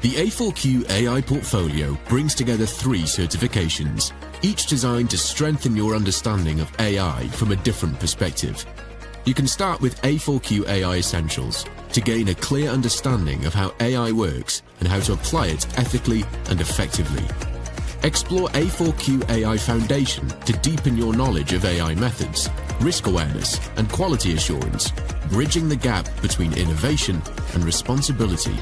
The A4Q AI portfolio brings together 3 certifications, each designed to strengthen your understanding of AI from a different perspective. You can start with A4Q AI Essentials to gain a clear understanding of how AI works and how to apply it ethically and effectively. Explore A4Q AI Foundation to deepen your knowledge of AI methods, risk awareness, and quality assurance, bridging the gap between innovation and responsibility.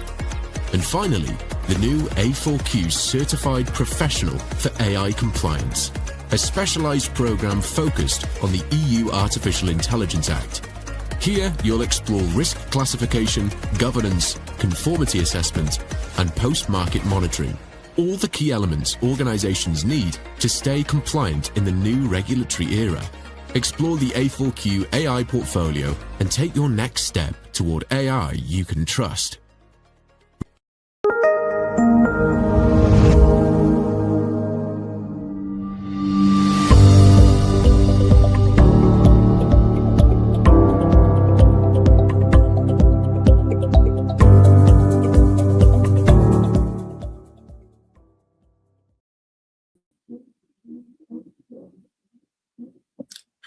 And finally, the new A4Q Certified Professional for AI Compliance, a specialized program focused on the EU Artificial Intelligence Act. Here, you'll explore risk classification, governance, conformity assessment, and post-market monitoring, all the key elements organizations need to stay compliant in the new regulatory era. Explore the A4Q AI portfolio and take your next step toward AI you can trust.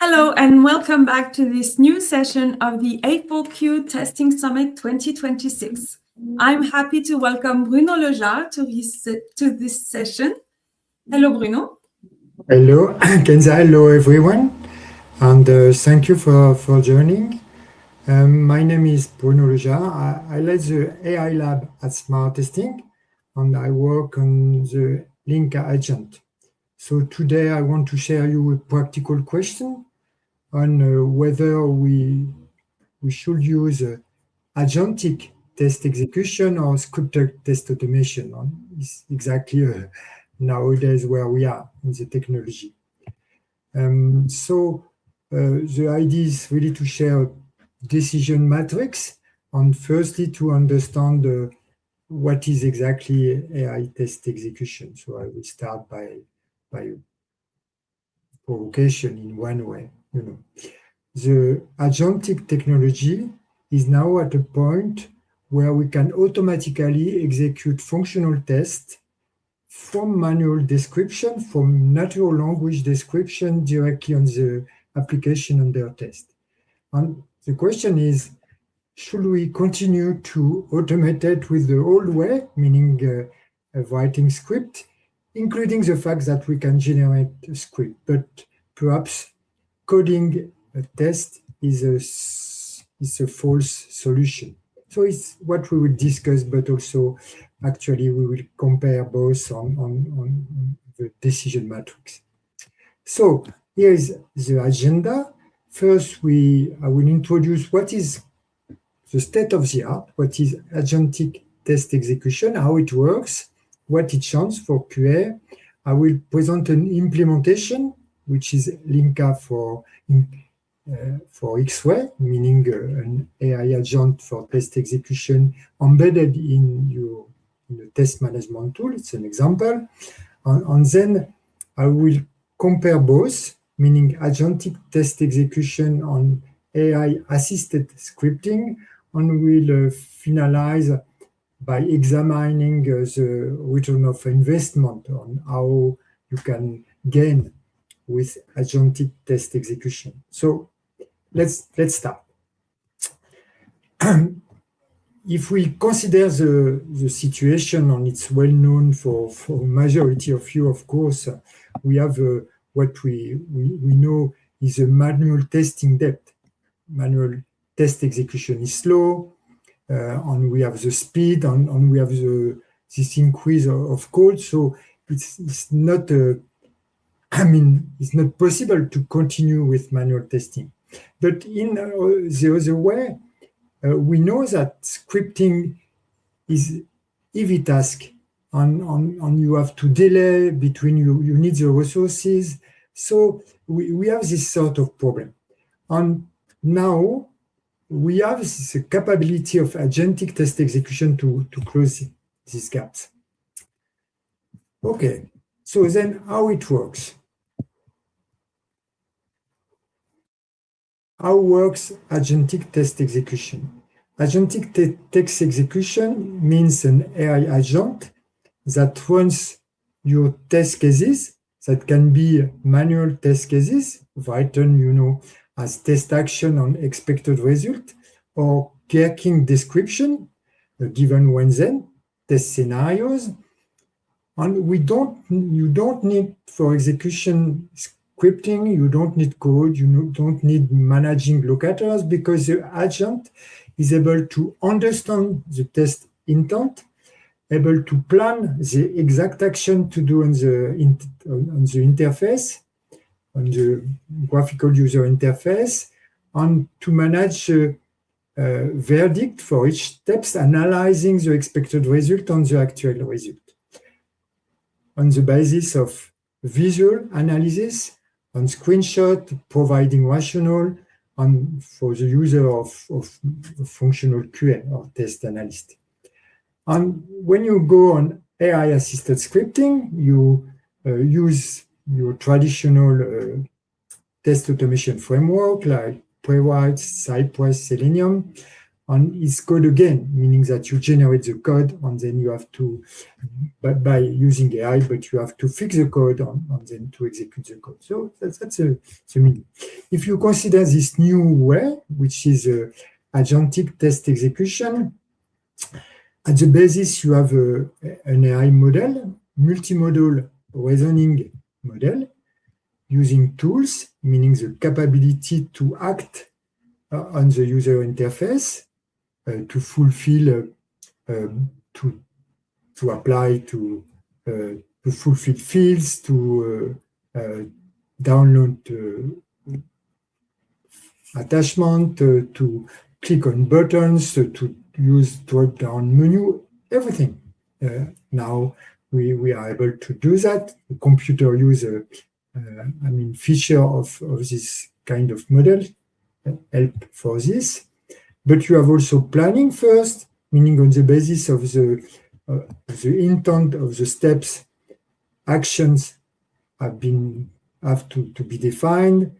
Hello and welcome back to this new session of the A4Q Testing Summit 2026. I'm happy to welcome Bruno Legeard to this session. Hello, Bruno. Hello, Kenza. Hello, everyone. And thank you for joining. My name is Bruno Legeard. I lead the AI lab at Smart Testing, and I work on the Linka agent. So today I want to share you a practical question on whether we should use agentic test execution or scripted test automation. It's exactly nowadays where we are in the technology. So the idea is really to share a decision matrix and firstly to understand what is exactly AI test execution. So I will start by provocation in one way. The agentic technology is now at a point where we can automatically execute functional tests from manual description, from natural language description directly on the application under test. And the question is, should we continue to automate it with the old way, meaning writing script, including the fact that we can generate a script, but perhaps coding a test is a false solution. So it's what we will discuss, but also actually we will compare both on the decision matrix. So here is the agenda. First, I will introduce what is the state of the art, what is agentic test execution, how it works, what it changes for QA. I will present an implementation, which is Linka for X-ray, meaning an AI agent for test execution embedded in the test management tool. It's an example. And then I will compare both, meaning agentic test execution on AI-assisted scripting, and we'll finalize by examining the return of investment on how you can gain with agentic test execution. So let's start. If we consider the situation, and it's well known for majority of you, of course, we have what we know is a manual testing depth. Manual test execution is slow, and we have the speed, and we have this increase of code. So it's not it's not possible to continue with manual testing. But in the other way, we know that scripting is heavy task, and you have to delay between you need the resources. So we have this sort of problem. And now we have this capability of agentic test execution to close these gaps. Okay, so then how it works? How works agentic test execution? Agentic text execution means an AI agent that runs your test cases. That can be manual test cases written, as test action on expected result, or Gherkin description, given when then, test scenarios. And you don't need for execution scripting, you don't need code, you don't need managing locators, because the agent is able to understand the test intent, able to plan the exact action to do on the interface, on the graphical user interface, and to manage verdict for each step, analyzing the expected result on the actual result. On the basis of visual analysis, on screenshot, providing rationale, and for the user of functional QA or test analyst. And when you go on AI-assisted scripting, you use your traditional test automation framework like Playwright, Cypress, Selenium, and it's code again, meaning that you generate the code and then you have to, by using AI, but you have to fix the code and then to execute the code. So that's the meaning. If you consider this new way, which is agentic test execution, at the basis you have an AI model, multimodal reasoning model, using tools, meaning the capability to act on the user interface, to fulfill, to apply, to fulfill fields, to download attachment, to click on buttons, to use drop-down menu, everything. Now we are able to do that. The computer use feature of this kind of model help for this. But you have also planning first, meaning on the basis of the intent of the steps, actions have to be defined.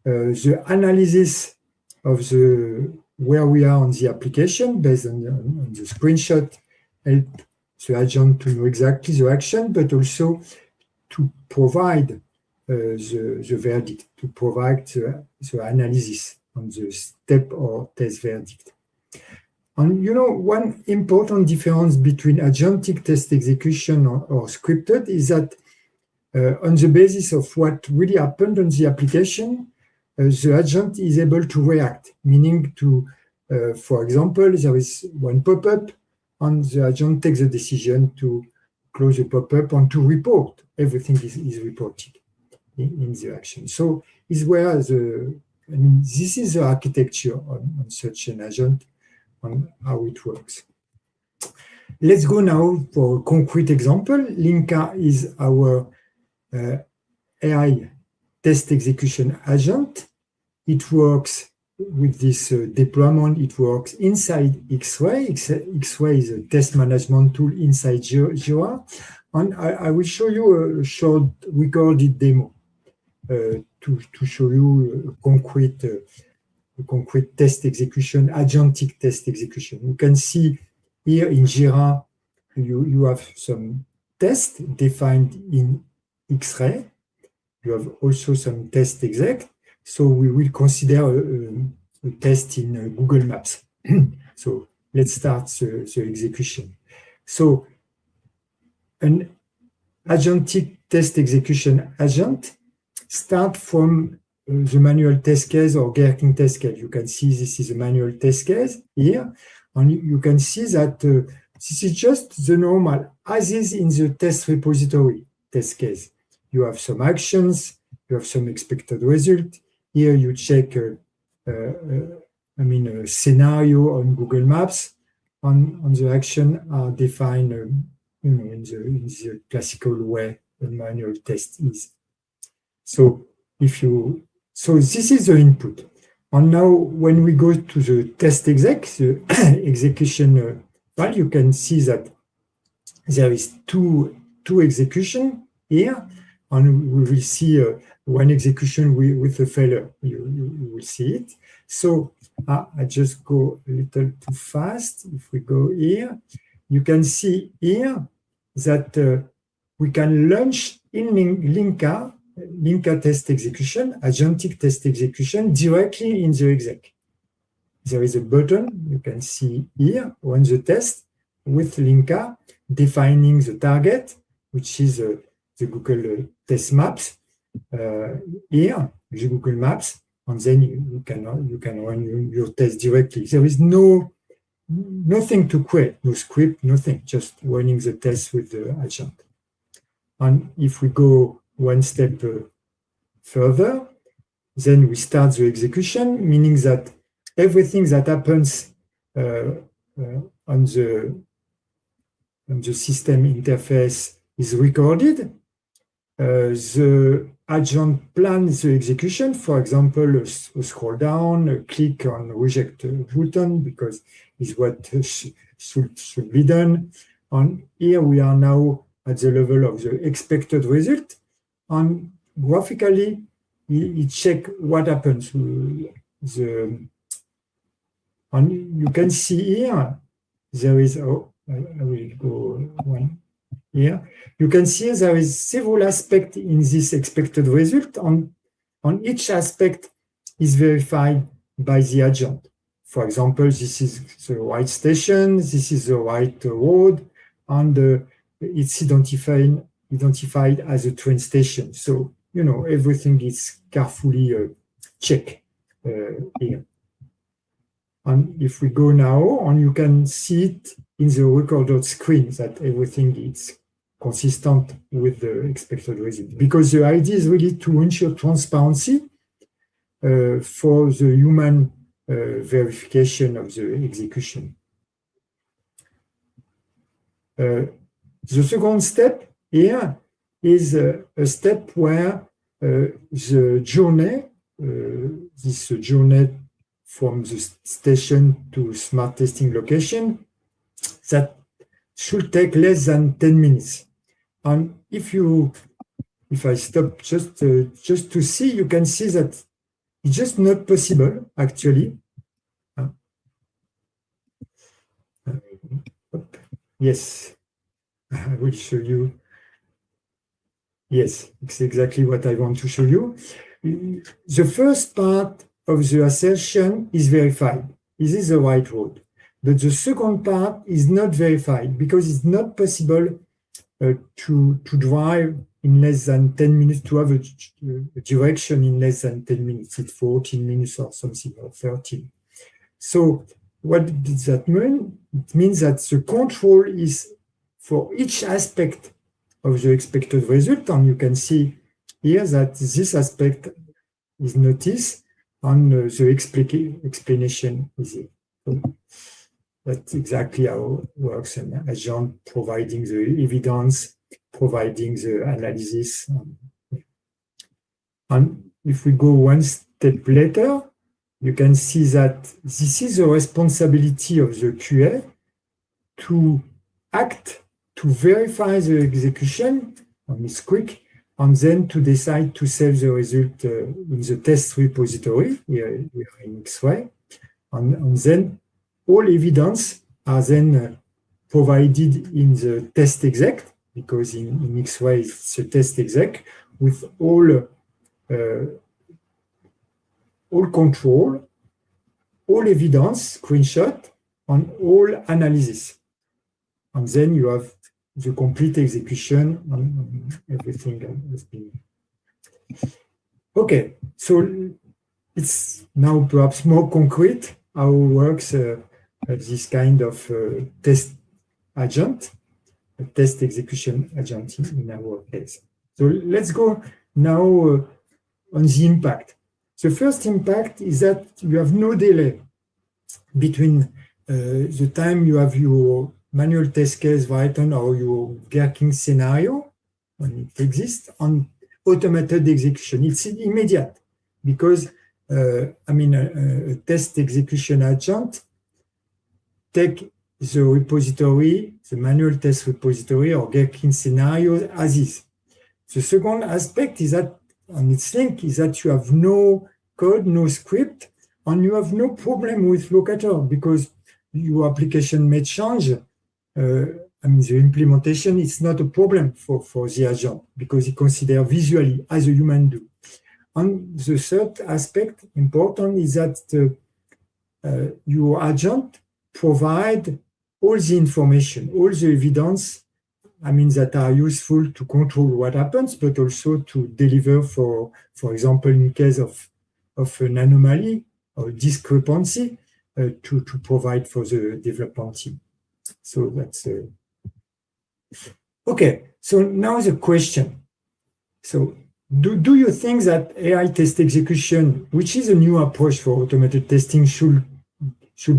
The analysis of where we are on the application based on the screenshot help the agent to know exactly the action, but also to provide the verdict, to provide the analysis on the step or test verdict. And one important difference between agentic test execution or scripted is that on the basis of what really happened on the application, the agent is able to react, meaning to, for example, there is one pop-up and the agent takes a decision to close the pop-up and to report. Everything is reported in the action. So is where this is the architecture on such an agent and how it works. Let's go now for a concrete example. Linka is our AI test execution agent. It works with this deployment. It works inside X-Ray. X-Ray is a test management tool inside Jira. And I will show you a short recorded demo to show you a concrete test execution, agentic test execution. You can see here in Jira, you have some tests defined in X-Ray. You have also some test exec. So we will consider a test in Google Maps. So let's start the execution. So an agentic test execution agent start from the manual test case or Gherkin test case. You can see this is a manual test case here. And you can see that this is just the normal, as is in the test repository test case. You have some actions, you have some expected result. Here you check a scenario on Google Maps, on the action are defined in the classical way the manual test is. So this is the input. And now when we go to the test exec, the execution file, you can see that there is two execution here, and we will see one execution with a failure. You will see it. So I just go a little too fast. If we go here, you can see here that we can launch in Linka test execution, agentic test execution directly in the exec. There is a button you can see here, run the test with Linka, defining the target, which is the Google test maps here, the Google Maps, and then you can run your test directly. There is nothing to create, no script, nothing, just running the test with the agent. And if we go one step further, then we start the execution, meaning that everything that happens on the system interface is recorded. The agent plans the execution, for example, a scroll down, a click on reject button, because it's what should be done. And here we are now at the level of the expected result. And graphically, it check what happens. And you can see here, there is, I will go one here. You can see there is several aspects in this expected result. On each aspect is verified by the agent. For example, this is the right station, this is the right road, and it's identified as a train station. So, everything is carefully checked here. And if we go now, and you can see it in the recorded screen that everything is consistent with the expected result. Because the idea is really to ensure transparency for the human verification of the execution. The second step here is a step where the journey, this journey from the station to smart testing location, that should take less than 10 minutes. And if I stop just to see, you can see that it's just not possible, actually. Yes, I will show you. Yes, it's exactly what I want to show you. The first part of the assertion is verified. Is this the right road? But the second part is not verified because it's not possible to drive in less than 10 minutes, to have a direction in less than 10 minutes. It's 14 minutes or something, or 13. So what does that mean? It means that the control is for each aspect of the expected result. And you can see here that this aspect is noticed and the explanation is here. So that's exactly how it works. An agent providing the evidence, providing the analysis. And if we go one step later, you can see that this is the responsibility of the QA to act, to verify the execution, and it's quick, and then to decide to save the result in the test repository, here in X-Ray. And then all evidence are then provided in the test exec, because in X-Ray it's a test exec with all control, all evidence, screenshot, and all analysis. And then you have the complete execution and everything has been. Okay, so it's now perhaps more concrete how it works this kind of test agent, a test execution agent in our case. So let's go now on the impact. The first impact is that you have no delay between the time you have your manual test case written or your Gherkin scenario, when it exists, and automated execution. It's immediate because, a test execution agent take the repository, the manual test repository or Gherkin scenario as is. The second aspect is that, and its link, is that you have no code, no script, and you have no problem with locator because your application may change. The implementation is not a problem for the agent because it considers visually as a human do. And the third aspect important is that your agent provide all the information, all the evidence, that are useful to control what happens, but also to deliver for example, in case of an anomaly or discrepancy, to provide for the development team. So that's okay. So now the question. So do you think that AI test execution, which is a new approach for automated testing, should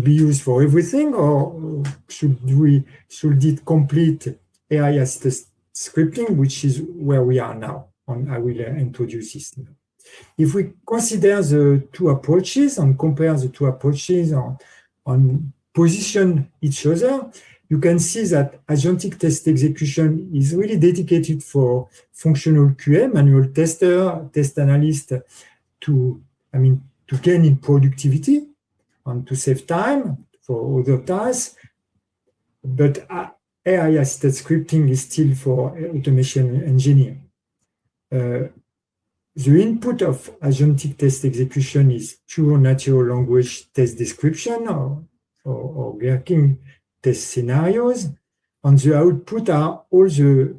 be used for everything, or should it complete AI assisted scripting, which is where we are now? And I will introduce this now. If we consider the two approaches and compare the two approaches and position each other, you can see that agentic test execution is really dedicated for functional QA, manual tester, test analyst, to gain in productivity and to save time for other tasks. But AI-assisted scripting is still for automation engineer. The input of agentic test execution is pure natural language test description or Gherkin test scenarios, and the output are all the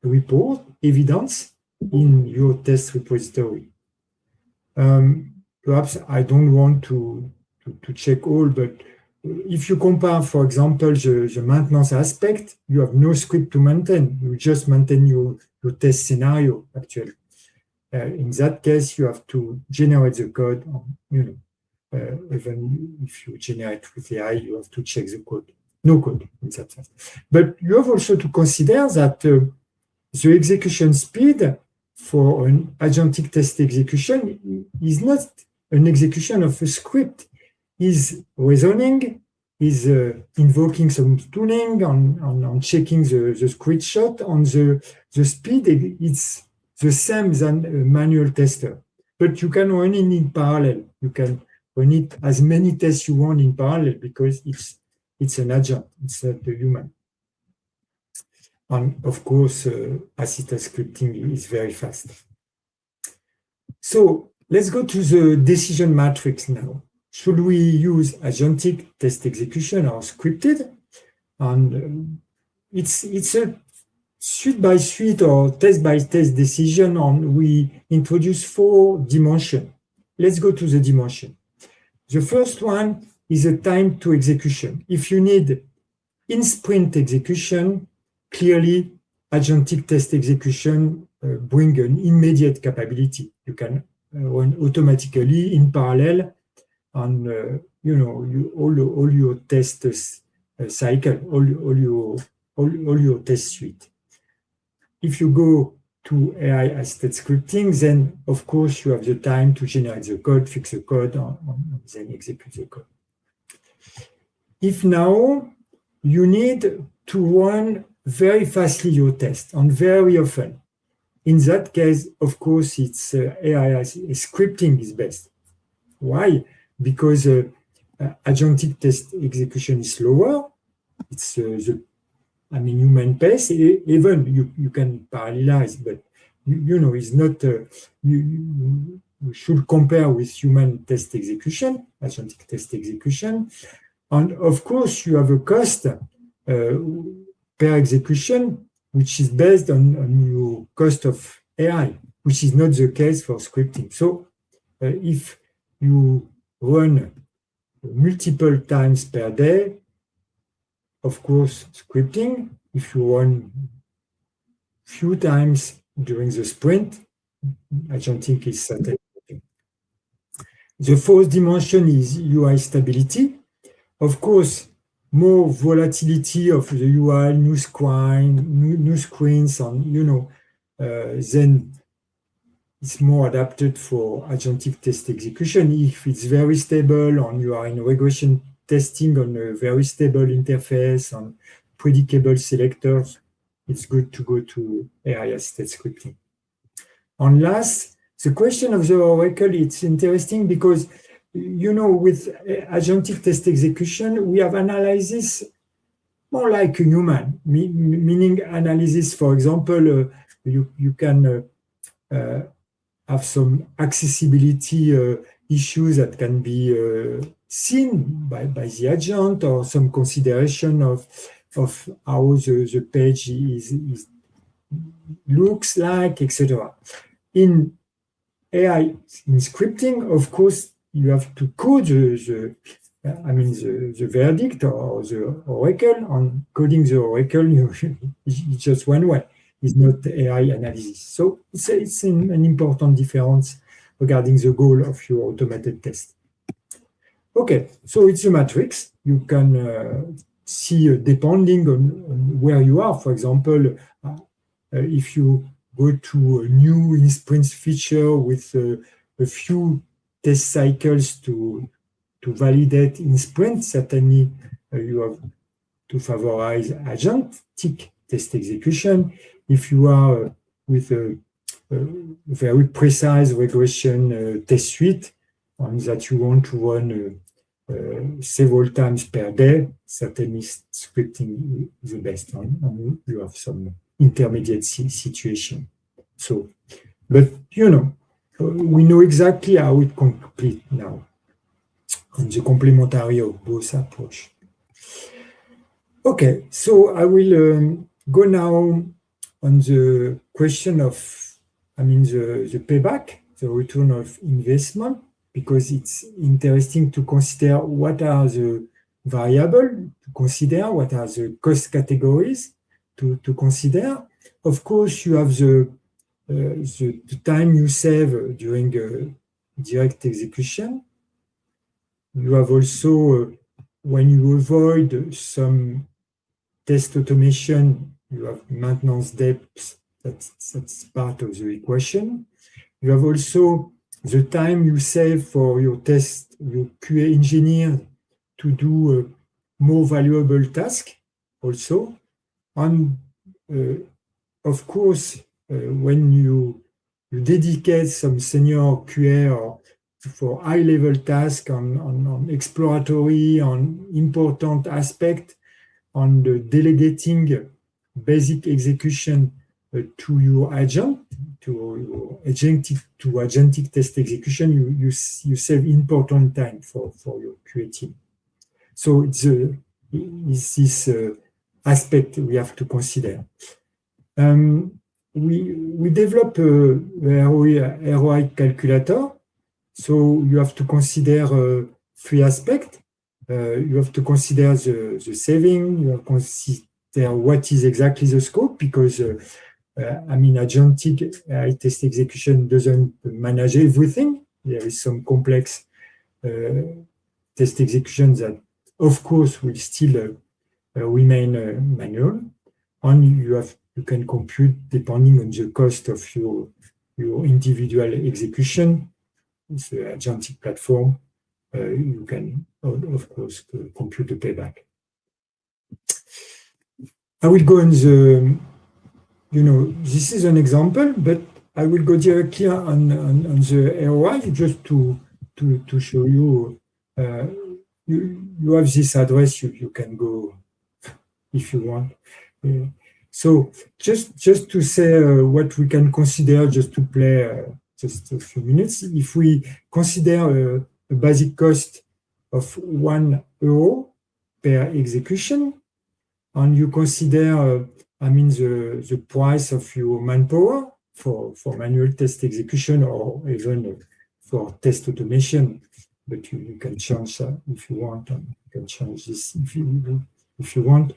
report evidence in your test repository. Perhaps I don't want to check all, but if you compare, for example, the maintenance aspect, you have no script to maintain. You just maintain your test scenario, actually. In that case, you have to generate the code. Even if you generate with AI, you have to check the code. No code in that sense. But you have also to consider that the execution speed for an agentic test execution is not an execution of a script. Is reasoning, is invoking some tooling on checking the screenshot on the speed. It's the same than a manual tester, but you can run it in parallel. You can run it as many tests you want in parallel because it's an agent, it's not a human. And of course, assisted scripting is very fast. So let's go to the decision matrix now. Should we use agentic test execution or scripted? And it's a suite by suite or test by test decision, and we introduce 4 dimensions. Let's go to the dimension. The first one is a time to execution. If you need in sprint execution, clearly agentic test execution bring an immediate capability. You can run automatically in parallel on all your test cycle, all your test suite. If you go to AI-assisted scripting, then of course you have the time to generate the code, fix the code, and then execute the code. If now you need to run very fastly your test and very often, in that case, of course, it's AI scripting is best. Why? Because agentic test execution is slower. It's human pace. Even you can parallelize, but it's not. You should compare with human test execution, agentic test execution, and of course you have a cost per execution, which is based on your cost of AI, which is not the case for scripting. So if you run multiple times per day, of course, scripting. If you run few times during the sprint, agentic is certain. The fourth dimension is UI stability. Of course, more volatility of the UI, new screens, and then it's more adapted for agentic test execution. If it's very stable and you are in regression testing on a very stable interface and predictable selectors, it's good to go to AI-assisted scripting. And last, the question of the oracle, it's interesting because you know, with agentic test execution, we have analysis more like a human, meaning analysis, for example, you can have some accessibility issues that can be seen by the agent, or some consideration of how the page looks like, etc. In AI, in scripting, of course, you have to code the verdict or the oracle. On coding the oracle, it's just one way. It's not AI analysis. So it's an important difference regarding the goal of your automated test. Okay, so it's a matrix. You can see, depending on where you are, for example, if you go to a new in-sprint feature with a few test cycles to validate in sprint, certainly you have to favorize agentic test execution. If you are with a very precise regression test suite that you want to run several times per day, certainly scripting is the best one. You have some intermediate situation. So, but you know, we know exactly how it complete now, and the complementary of both approach. Okay, so I will go now on the question of, the payback, the return of investment, because it's interesting to consider what are the variables to consider, what are the cost categories to consider. Of course, you have the time you save during direct execution. You have also, when you avoid some test automation, you have maintenance depth. That's part of the equation. You have also the time you save for your test, your QA engineer to do more valuable tasks also. And of course, when you dedicate some senior QA or for high-level tasks on exploratory, on important aspect, on the delegating basic execution to your agent, to agentic test execution, you save important time for your QA team. So it's this aspect we have to consider. We develop a ROI calculator. So you have to consider three aspects. You have to consider the saving. You have to consider what is exactly the scope, because agentic AI test execution doesn't manage everything. There is some complex test execution that, of course, will still remain manual. And you can compute depending on the cost of your individual execution. It's the agentic platform. You can, of course, compute the payback. I will go on the, this is an example, but I will go directly on the ROI just to show you. You have this address. You can go if you want. So just to say what we can consider, just to play just a few minutes. If we consider a basic cost of €1 per execution, and you consider, the price of your manpower for manual test execution, or even for test automation, but you can change that if you want, and you can change this if you want.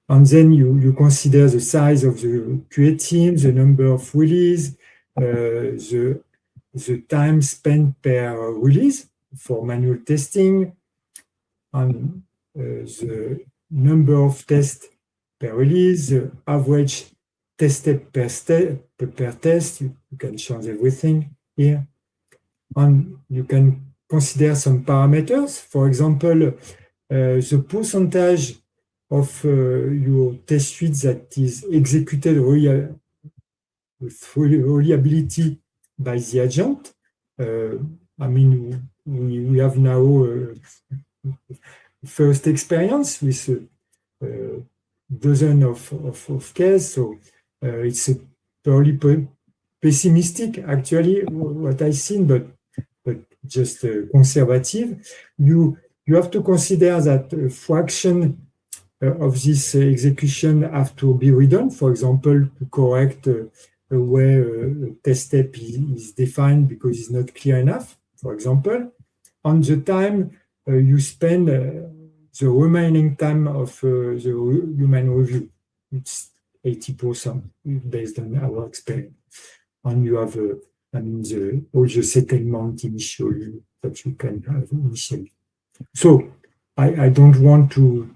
And then you consider the size of the QA team, the number of release, the time spent per release for manual testing, and the number of tests per release, the average test step per test. You can change everything here. And you can consider some parameters. For example, the percentage of your test suite that is executed with reliability by the agent. I mean, we have now first experience with a dozen of cases, so it's a purely pessimistic, actually, what I've seen, but just conservative. You have to consider that a fraction of this execution have to be redone, for example, to correct a way a test step is defined because it's not clear enough, for example. On the time you spend the remaining time of the human review, it's 80% based on our experience. And you have, all the settlement initially that you can have initially. So I don't want to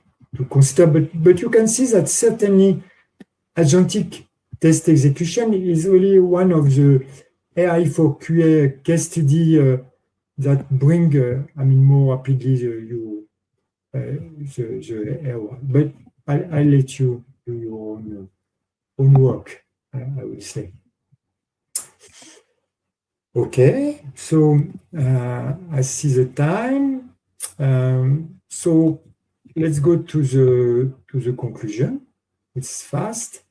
consider, but you can see that certainly agentic test execution is really one of the AI for QA case study that bring, more rapidly the error. But I'll let you do your own work, I will say. Okay, so I see the time. So let's go to the conclusion. It's fast.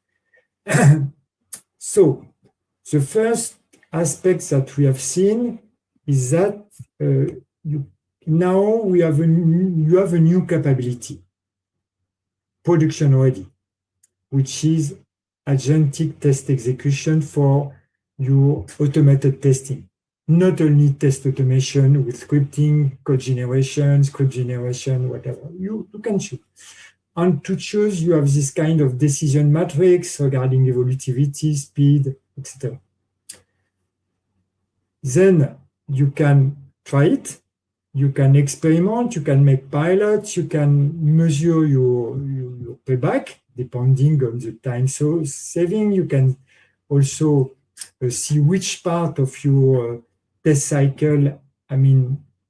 So the first aspect that we have seen is that now you have a new capability, production ready, which is agentic test execution for your automated testing. Not only test automation with scripting, code generation, script generation, whatever. You can choose. And to choose, you have this kind of decision matrix regarding evolutivity, speed, etc. Then you can try it. You can experiment. You can make pilots. You can measure your payback depending on the time saving. You can also see which part of your test cycle,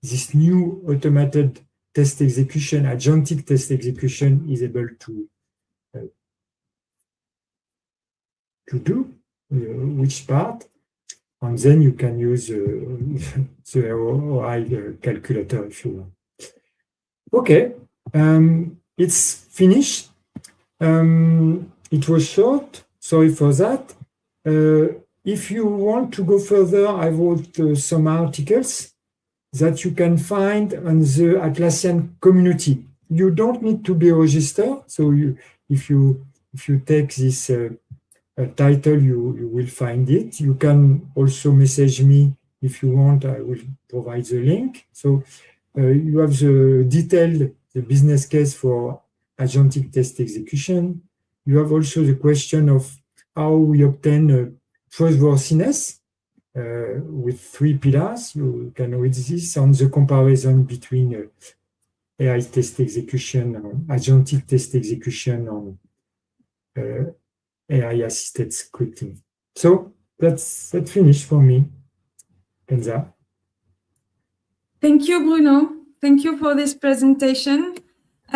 this new automated test execution, agentic test execution is able to do, which part, and then you can use the ROI calculator if you want. Okay, it's finished. It was short, sorry for that. If you want to go further, I wrote some articles that you can find on the Atlassian community. You don't need to be registered. So if you take this title, you will find it. You can also message me if you want. I will provide the link. So you have the business case for agentic test execution. You have also the question of how we obtain trustworthiness with 3 pillars. You can read this on the comparison between AI test execution, agentic test execution, and AI-assisted scripting. So that's finished for me, Kenza. Thank you, Bruno. Thank you for this presentation.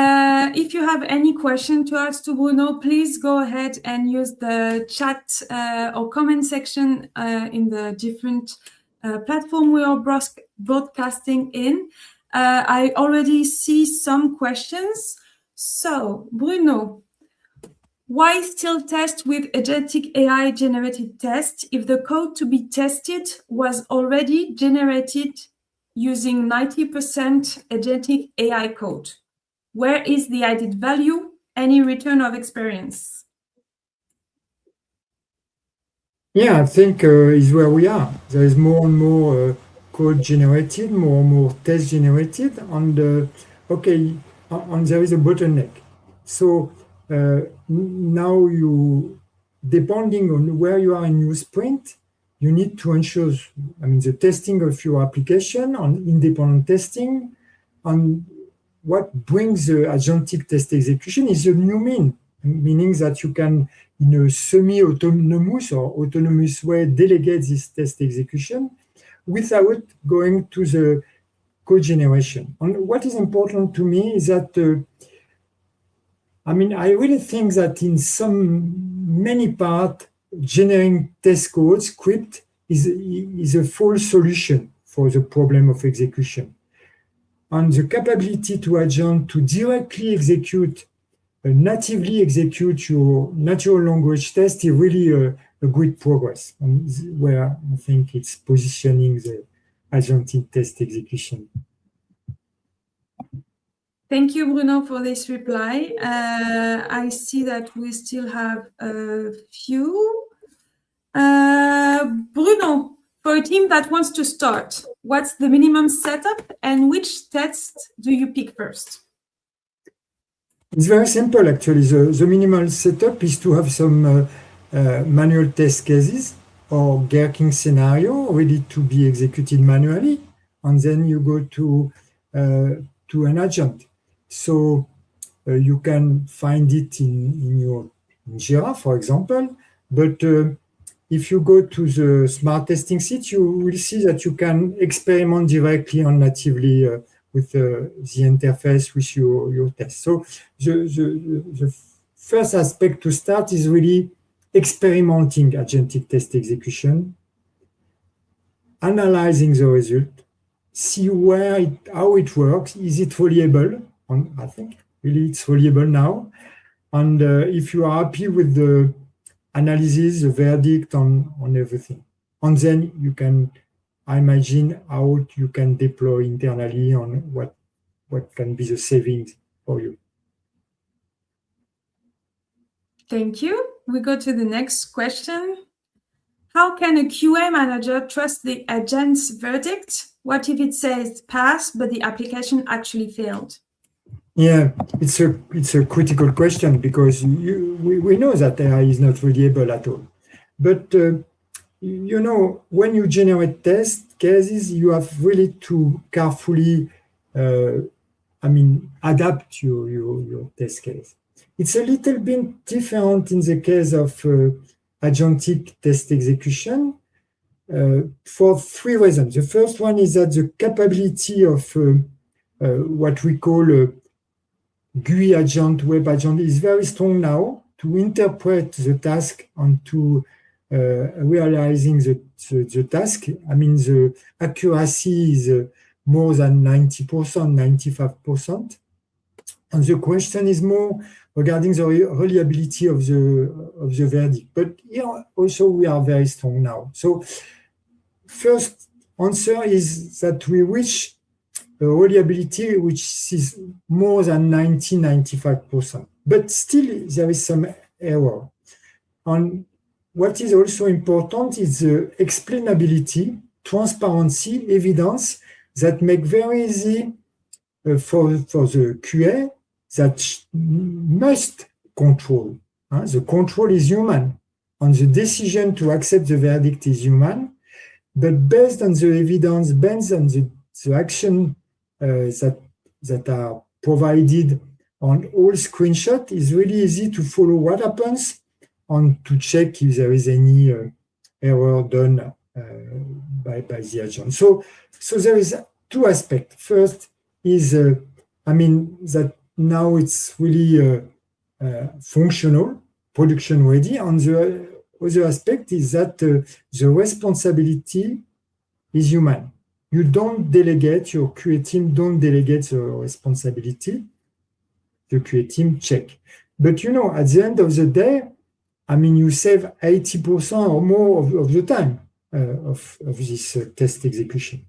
If you have any question to ask to Bruno, please go ahead and use the chat or comment section in the different platform we are broadcasting in. I already see some questions. So, Bruno, why still test with agentic AI generated test if the code to be tested was already generated using 90% agentic AI code? Where is the added value? Any return of experience? Yeah, I think is where we are. There is more and more code generated, more and more tests generated, and there is a bottleneck. So now depending on where you are in your sprint, you need to ensure, the testing of your application on independent testing. And what brings the agentic test execution is a new meaning that you can, in a semi-autonomous or autonomous way, delegate this test execution without going to the code generation. And what is important to me is that, I really think that in many parts, generating test code script is a full solution for the problem of execution. And the capability to agent to directly execute, natively execute your natural language test is really a great progress, and where I think it's positioning the agentic test execution. Thank you, Bruno, for this reply. I see that we still have a few. Bruno, for a team that wants to start, what's the minimum setup and which test do you pick first? It's very simple, actually. The minimal setup is to have some manual test cases or Gherkin scenario ready to be executed manually, and then you go to an agent. So you can find it in your Jira, for example, but if you go to the smart testing sheet, you will see that you can experiment directly and natively with the interface with your test. So the first aspect to start is really experimenting agentic test execution, analyzing the result, see how it works. Is it reliable? And I think really it's reliable now. And if you are happy with the analysis, the verdict on everything, and then you can imagine how you can deploy internally on what can be the savings for you. Thank you. We go to the next question. How can a QA manager trust the agent's verdict? What if it says pass, but the application actually failed? Yeah, it's a critical question, because we know that AI is not reliable at all. But when you generate test cases, you have really to carefully, adapt your test case. It's a little bit different in the case of agentic test execution for three reasons. The first one is that the capability of what we call a GUI agent, web agent, is very strong now to interpret the task and to realizing the task. I mean, the accuracy is more than 90%, 95%. And the question is more regarding the reliability of the verdict. But here also we are very strong now. So first answer is that we reach a reliability which is more than 90-95%. But still there is some error. And what is also important is the explainability, transparency, evidence that make very easy for the QA that must control. The control is human, and the decision to accept the verdict is human. But based on the evidence, based on the action that are provided on all screenshots, is really easy to follow what happens and to check if there is any error done by the agent. So there is two aspects. First is, that now it's really functional, production ready. And the other aspect is that the responsibility is human. You don't delegate, your QA team don't delegate the responsibility. The QA team check. But at the end of the day, you save 80% or more of the time of this test execution.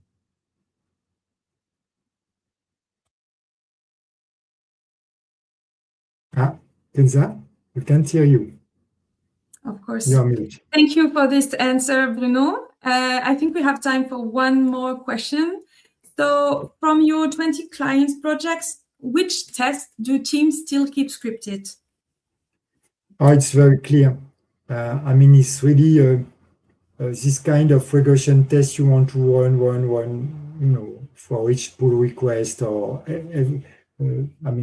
Kenza, we can't hear you. Of course. You're muted. Thank you for this answer, Bruno. I think we have time for one more question. So from your 20 clients projects, which tests do teams still keep scripted? It's very clear. It's really this kind of regression test you want to run, for each pull request or,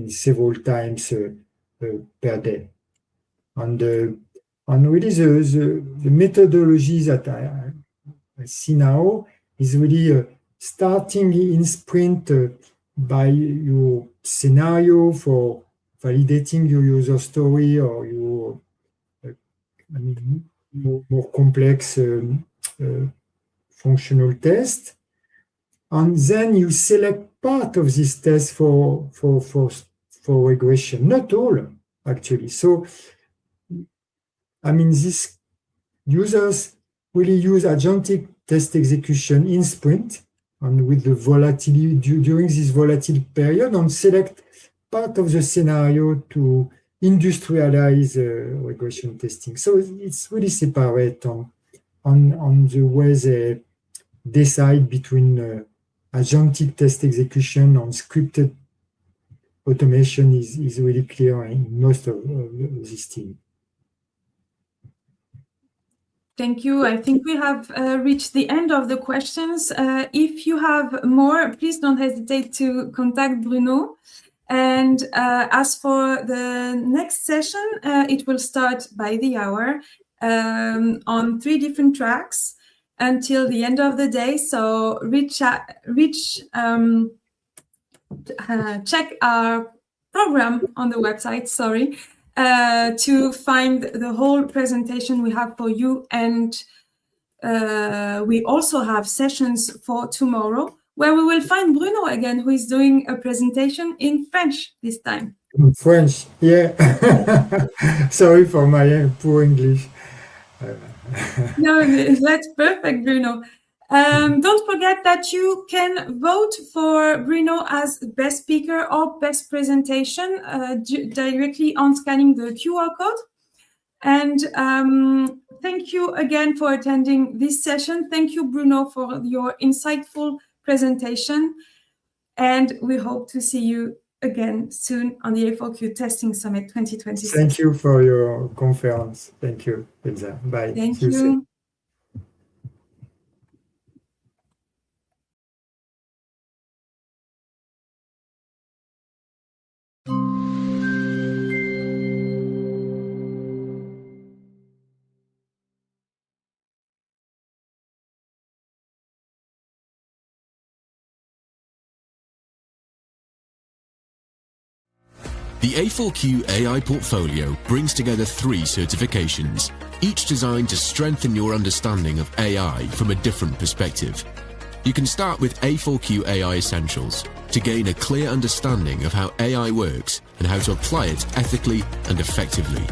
several times per day. And really the methodology that I see now is really starting in sprint by your scenario for validating your user story or your more complex functional test. and then you select part of this test for regression, not all, actually. So, I mean, these users really use agentic test execution in sprint and with the volatility during this volatile period, and select part of the scenario to industrialize regression testing. So it's really separate on the way they decide between agentic test execution and scripted automation is really clear in most of this team. Thank you. I think we have reached the end of the questions. If you have more, please don't hesitate to contact Bruno. And as for the next session, it will start by the hour on 3 different tracks until the end of the day. So check our program on the website, to find the whole presentation we have for you. And we also have sessions for tomorrow, where we will find Bruno again, who is doing a presentation in French this time. In French, yeah. Sorry for my poor English. No, that's perfect, Bruno. Don't forget that you can vote for Bruno as best speaker or best presentation directly on scanning the QR code. And thank you again for attending this session. Thank you, Bruno, for your insightful presentation. And we hope to see you again soon on the A4Q Testing Summit 2026. Thank you for your conference. Thank you, Elsa. Bye. Thank you. The A4Q AI portfolio brings together 3 certifications, each designed to strengthen your understanding of AI from a different perspective. You can start with A4Q AI Essentials to gain a clear understanding of how AI works and how to apply it ethically and effectively.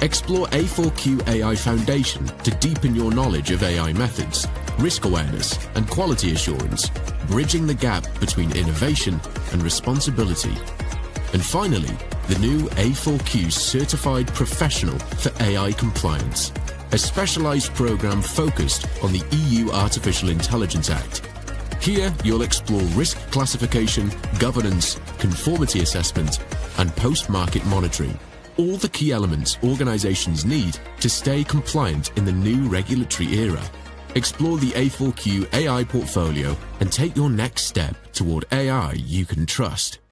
Explore A4Q AI Foundation to deepen your knowledge of AI methods, risk awareness, and quality assurance, bridging the gap between innovation and responsibility. And finally, the new A4Q Certified Professional for AI Compliance, a specialized program focused on the EU Artificial Intelligence Act. Here, you'll explore risk classification, governance, conformity assessment, and post-market monitoring, all the key elements organizations need to stay compliant in the new regulatory era. Explore the A4Q AI portfolio and take your next step toward AI you can trust.